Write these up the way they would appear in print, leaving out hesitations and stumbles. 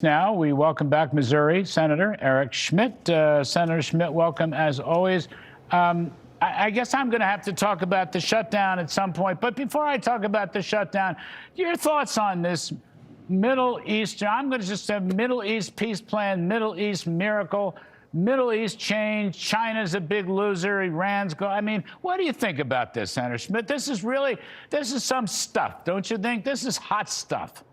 Now we welcome back Missouri Senator Eric Schmitt. Senator Schmitt, welcome as always. I guess I'm going to have to talk about the shutdown at some point. But before I talk about the shutdown, your thoughts on this Middle Eastern, I'm going to just say Middle East peace plan, Middle East miracle, Middle East change. China's a big loser. Iran's I mean, what do you think about this, Senator Schmitt? This is some stuff, don't you think? This is hot stuff.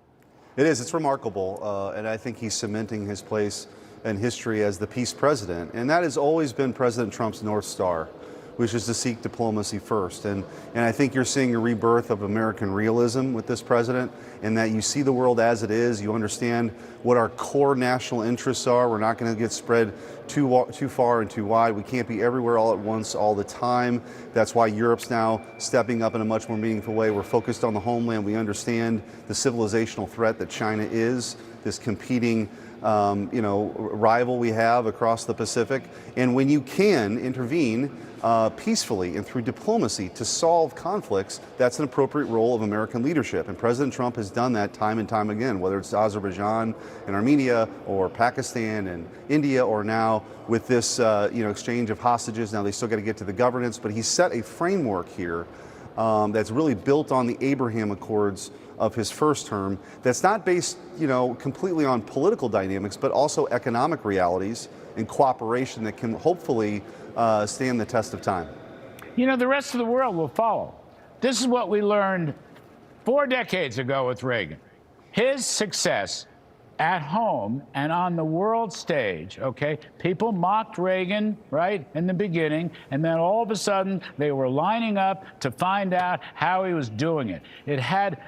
It is. It's remarkable, and I think he's cementing his place in history as the peace president. And that has always been President Trump's North Star, which is to seek diplomacy first. And I think you're seeing a rebirth of American realism with this president, in that you see the world as it is. You understand what our core national interests are. We're not going to get spread too far and too wide. We can't be everywhere all at once all the time. That's why Europe's now stepping up in a much more meaningful way. We're focused on the homeland. We understand the civilizational threat that China is, this competing rival we have across the Pacific. And when you can intervene peacefully and through diplomacy to solve conflicts, that's an appropriate role of American leadership. And President Trump has done that time and time again, whether it's Azerbaijan and Armenia or Pakistan and India, or now with this exchange of hostages. Now they still got to get to the governance, but he's set a framework here that's really built on the Abraham Accords of his first term, that's not based completely on political dynamics, but also economic realities and cooperation that can hopefully stand the test of time. The rest of the world will follow. This is what we learned 4 decades ago with Reagan. His success at home and on the world stage, okay? People mocked Reagan, right, in the beginning, and then all of a sudden they were lining up to find out how he was doing it. It had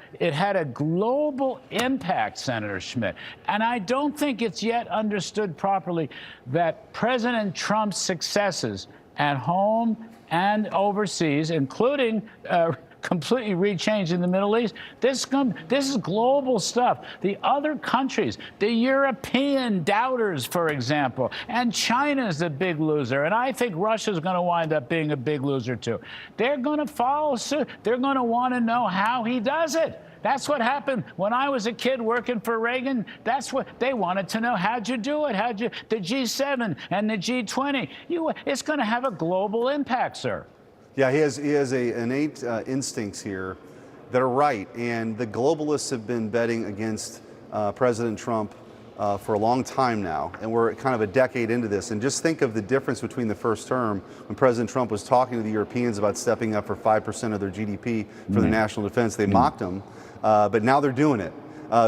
a global impact, Senator Schmitt, and I don't think it's yet understood properly that President Trump's successes at home and overseas, including completely rechanging the Middle East. This is global stuff. The other countries, the European doubters, for example, and China's a big loser, and I think Russia's going to wind up being a big loser too. They're going to follow suit. They're going to want to know how he does it. That's what happened when I was a kid working for Reagan. That's what they wanted to know. How'd you do it? The G7 and the G20? It's going to have a global impact, sir. Yeah, he has innate instincts here that are right, and the globalists have been betting against President Trump for a long time now, and we're kind of a decade into this. And just think of the difference between the first term, when President Trump was talking to the Europeans about stepping up for 5% of their GDP for the national defense. They mocked him, but now they're doing it.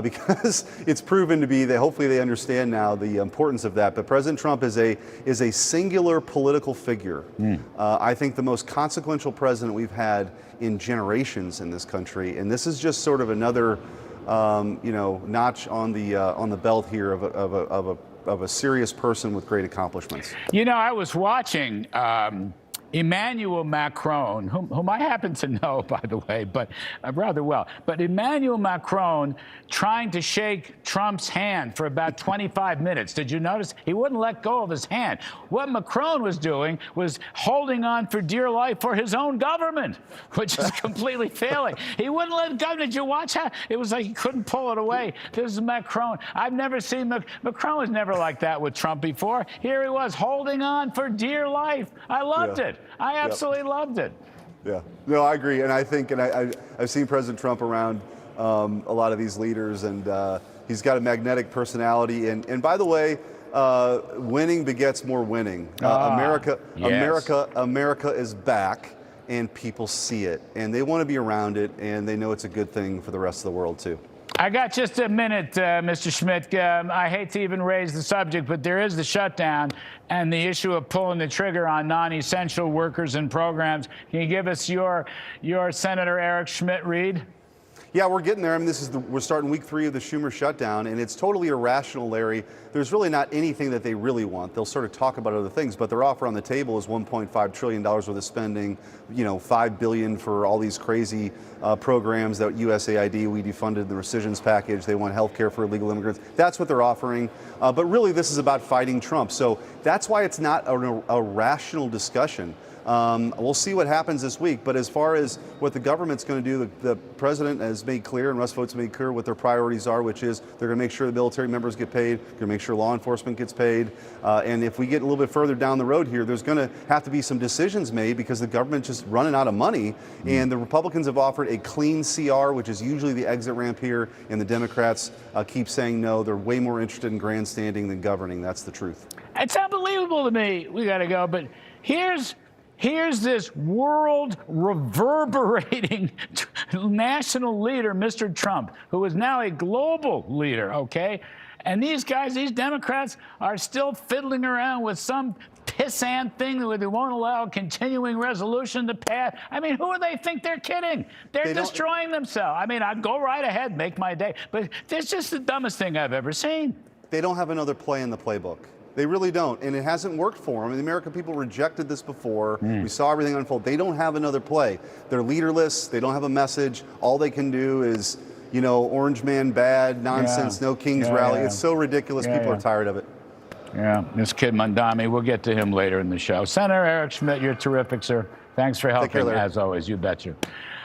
Because it's proven to be that hopefully they understand now the importance of that. But President Trump is a singular political figure. I think the most consequential president we've had in generations in this country, and this is just sort of another notch on the belt here of a serious person with great accomplishments. I was watching Emmanuel Macron, whom I happen to know, by the way, but rather well. But Emmanuel Macron trying to shake Trump's hand for about 25 minutes. Did you notice? He wouldn't let go of his hand. What Macron was doing was holding on for dear life for his own government, which is completely failing. He wouldn't let go. Did you watch that? It was like he couldn't pull it away. This is Macron. I've never seen Macron was never like that with Trump before. Here he was holding on for dear life. I loved it. I absolutely loved it. Yeah, no, I agree, and I think, and I've seen President Trump around a lot of these leaders, and he's got a magnetic personality. And by the way, winning begets more winning. America is back, and people see it, and they want to be around it, and they know it's a good thing for the rest of the world too. I got just a minute, Mr. Schmitt. I hate to even raise the subject, but there is the shutdown and the issue of pulling the trigger on non-essential workers and programs. Can you give us your Senator Eric Schmitt read? Yeah, we're getting there. I mean, we're starting week 3 of the Schumer shutdown, and it's totally irrational, Larry. There's really not anything that they really want. They'll sort of talk about other things, but their offer on the table is $1.5 trillion worth of spending, $5 billion for all these crazy programs that USAID, we defunded the rescissions package. They want health care for illegal immigrants. That's what they're offering. But really, this is about fighting Trump. So that's why it's not a rational discussion. We'll see what happens this week. But as far as what the government's going to do, the president has made clear, and Russ Vought's made clear what their priorities are, which is they're going to make sure the military members get paid, they're going to make sure law enforcement gets paid. And if we get a little bit further down the road here, there's going to have to be some decisions made because the government's just running out of money. And the Republicans have offered a clean CR, which is usually the exit ramp here, and the Democrats keep saying no. They're way more interested in grandstanding than governing. That's the truth. It's unbelievable to me. We got to go. But here's this world reverberating national leader, Mr. Trump, who is now a global leader, okay? And these guys, these Democrats, are still fiddling around with some pissant thing where they won't allow a continuing resolution to pass. I mean, who do they think they're kidding? They're destroying themselves. I mean, I'd go right ahead, make my day. But this is the dumbest thing I've ever seen. They don't have another play in the playbook. They really don't, and it hasn't worked for them. The American people rejected this before. We saw everything unfold. They don't have another play. They're leaderless. They don't have a message. All they can do is, you know, orange man bad, nonsense, no king's rally. It's so ridiculous. People are tired of it. Yeah, this kid Mandami, we'll get to him later in the show. Senator Eric Schmitt, you're terrific, sir. Thanks for helping, as always. You betcha.